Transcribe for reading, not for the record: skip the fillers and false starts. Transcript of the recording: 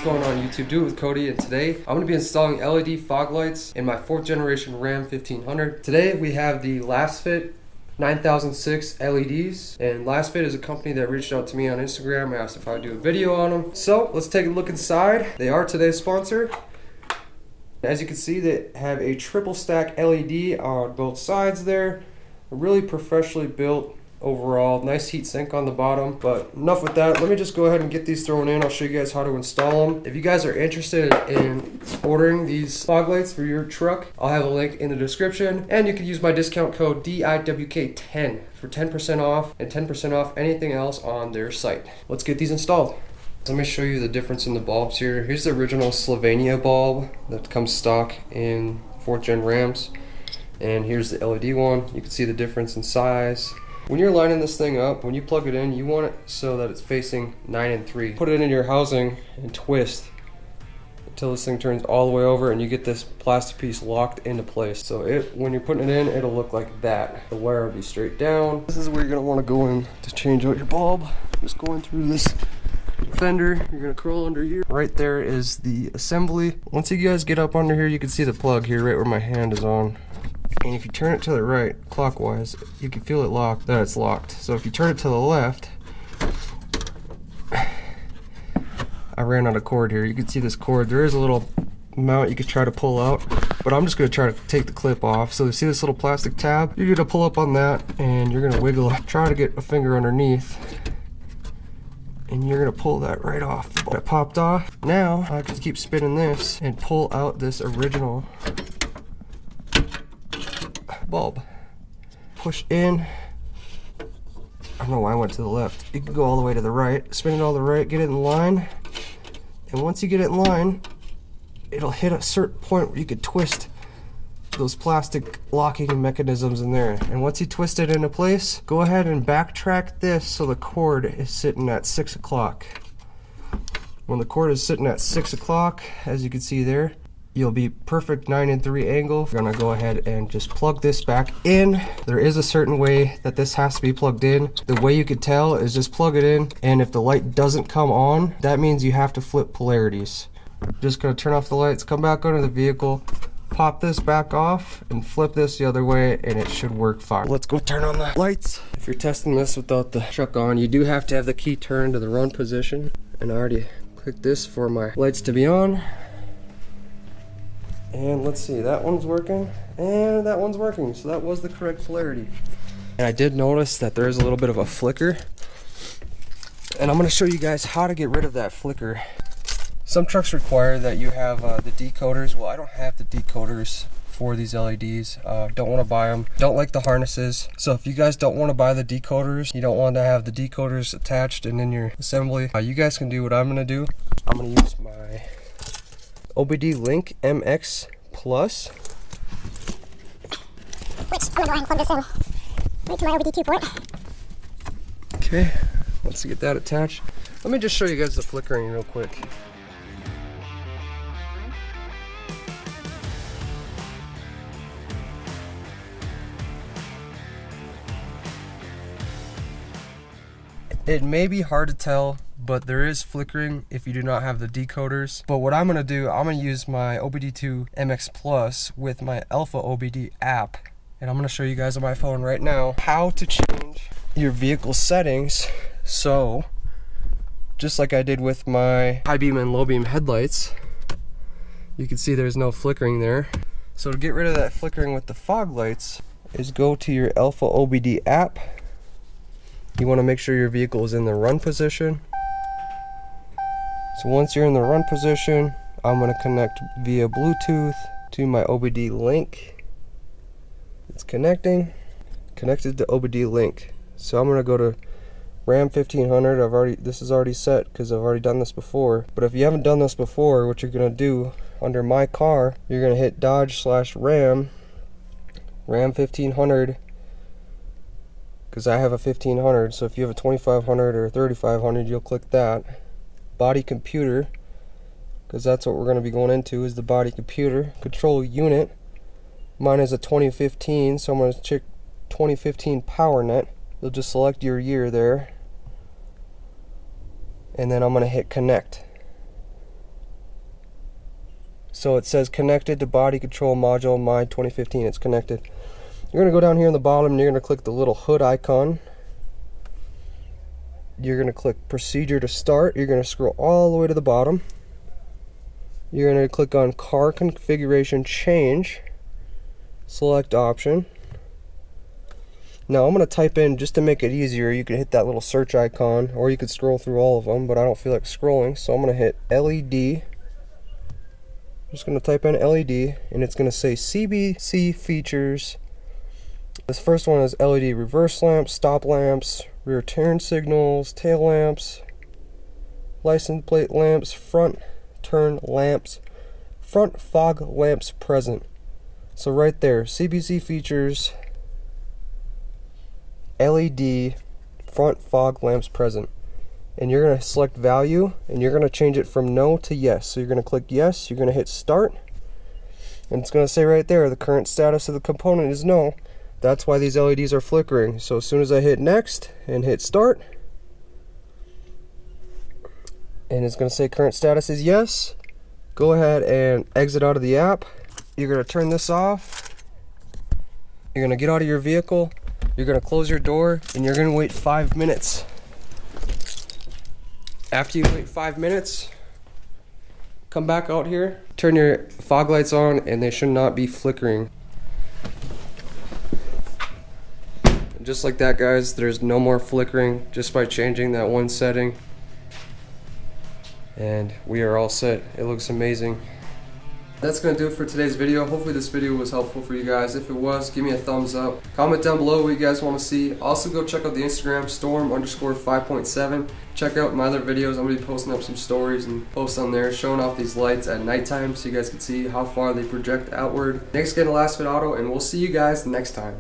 going on YouTube? Do it with Cody, and today I'm going to be installing LED fog lights in my 4th generation Ram 1500. Today we have the Lasfit 9006 LEDs, and Lasfit is a company that reached out to me on Instagram, asked if I would do a video on them. So let's take a look inside. They are today's sponsor. As you can see, they have a triple stack LED on both sides there. Really professionally built overall. Nice heat sink on the bottom. But enough with that. Let me just go ahead and get these thrown in. I'll show you guys how to install them. If you guys are interested in ordering these fog lights for your truck, I'll have a link in the description. And you can use my discount code DIWK10 for 10% off and 10% off anything else on their site. Let's get these installed. Let me show you the difference in the bulbs here. Here's the original Slovenia bulb that comes stock in 4th gen Rams. And here's the LED one. You can see the difference in size. When you're lining this thing up, when you plug it in, you want it so that it's facing 9 and 3. Put it in your housing and twist until this thing turns all the way over and you get this plastic piece locked into place. So when you're putting it in, it'll look like that. The wire will be straight down. This is where you're gonna wanna go in to change out your bulb. Just going through this fender, you're gonna crawl under here. Right there is the assembly. Once you guys get up under here, you can see the plug here right where my hand is on. And if you turn it to the right, clockwise, you can feel it locked, that it's locked. So if you turn it to the left, I ran out of cord here. You can see this cord. There is a little mount you could try to pull out, but I'm just going to try to take the clip off. So you see this little plastic tab? You're going to pull up on that, and you're going to wiggle, try to get a finger underneath, and you're going to pull that right off. It popped off. Now, I just keep spinning this and pull out this original bulb. Push in. I don't know why I went to the left. You can go all the way to the right. Spin it all the right, get it in line. And once you get it in line, it'll hit a certain point where you could twist those plastic locking mechanisms in there. And once you twist it into place, go ahead and backtrack this so the cord is sitting at 6 o'clock. When the cord is sitting at 6 o'clock, as you can see there, you'll be perfect 9 and 3 angle. We're gonna go ahead and just plug this back in. There is a certain way that this has to be plugged in. The way you could tell is just plug it in, and if the light doesn't come on, that means you have to flip polarities. Just gonna turn off the lights, come back under the vehicle, pop this back off, and flip this the other way, and it should work fine. Let's go turn on the lights. If you're testing this without the truck on, you do have to have the key turned to the run position. And I already clicked this for my lights to be on. And let's see, that one's working, and that one's working, so that was the correct polarity. And I did notice that there is a little bit of a flicker, and I'm going to show you guys how to get rid of that flicker. Some trucks require that you have the decoders. Well, I don't have the decoders for these LEDs. Don't want to buy them. Don't like the harnesses. So if you guys don't want to buy the decoders, you don't want to have the decoders attached and in your assembly, you guys can do what I'm going to do. I'm going to use my OBDLink MX Plus. Which I'm gonna go ahead and plug this in right to my OBD2 port. Okay, let's get that attached. Let me just show you guys the flickering real quick. It may be hard to tell, but there is flickering if you do not have the decoders. But what I'm gonna do, I'm gonna use my OBD2 MX Plus with my AlpaOBD app. And I'm gonna show you guys on my phone right now how to change your vehicle settings. So, just like I did with my high beam and low beam headlights, you can see there's no flickering there. So to get rid of that flickering with the fog lights is go to your AlpaOBD app. You wanna make sure your vehicle is in the run position. So once you're in the run position, I'm going to connect via Bluetooth to my OBDLink. It's connected to OBDLink. So I'm going to go to Ram 1500. This is already set because I've already done this before. But if you haven't done this before, what you're going to do under my car, you're going to hit Dodge/Ram 1500. Because I have a 1500, so if you have a 2500 or 3500, you'll click that. Body computer, because that's what we're going to be going into, is the body computer. Control unit. Mine is a 2015, so I'm going to check 2015 PowerNet. You'll just select your year there. And then I'm going to hit connect. So it says connected to body control module, my 2015. It's connected. You're going to go down here in the bottom and you're going to click the little hood icon. You're going to click procedure to start. You're going to scroll all the way to the bottom. You're going to click on car configuration change. Select option. Now I'm going to type in, just to make it easier, you can hit that little search icon, or you could scroll through all of them, but I don't feel like scrolling, so I'm going to hit LED. I'm just going to type in LED, and it's going to say CBC features. This first one is LED reverse lamps, stop lamps, rear turn signals, tail lamps, license plate lamps, front turn lamps, front fog lamps present. So right there, CBC features, LED, front fog lamps present. And you're going to select value, and you're going to change it from no to yes. So you're going to click yes, you're going to hit start, and it's going to say right there, the current status of the component is no. That's why these LEDs are flickering. So as soon as I hit next and hit start, and it's going to say current status is yes, go ahead and exit out of the app. You're going to turn this off. You're going to get out of your vehicle. You're going to close your door, and you're going to wait 5 minutes. After you wait 5 minutes, come back out here, turn your fog lights on, and they should not be flickering. And just like that, guys, there's no more flickering just by changing that one setting. And we are all set. It looks amazing. That's going to do it for today's video. Hopefully this video was helpful for you guys. If it was, give me a thumbs up. Comment down below what you guys want to see. Also go check out the Instagram, storm_5.7. Check out my other videos. I'm going to be posting up some stories and posts on there showing off these lights at nighttime so you guys can see how far they project outward. Thanks again to Lasfit Auto, and we'll see you guys next time.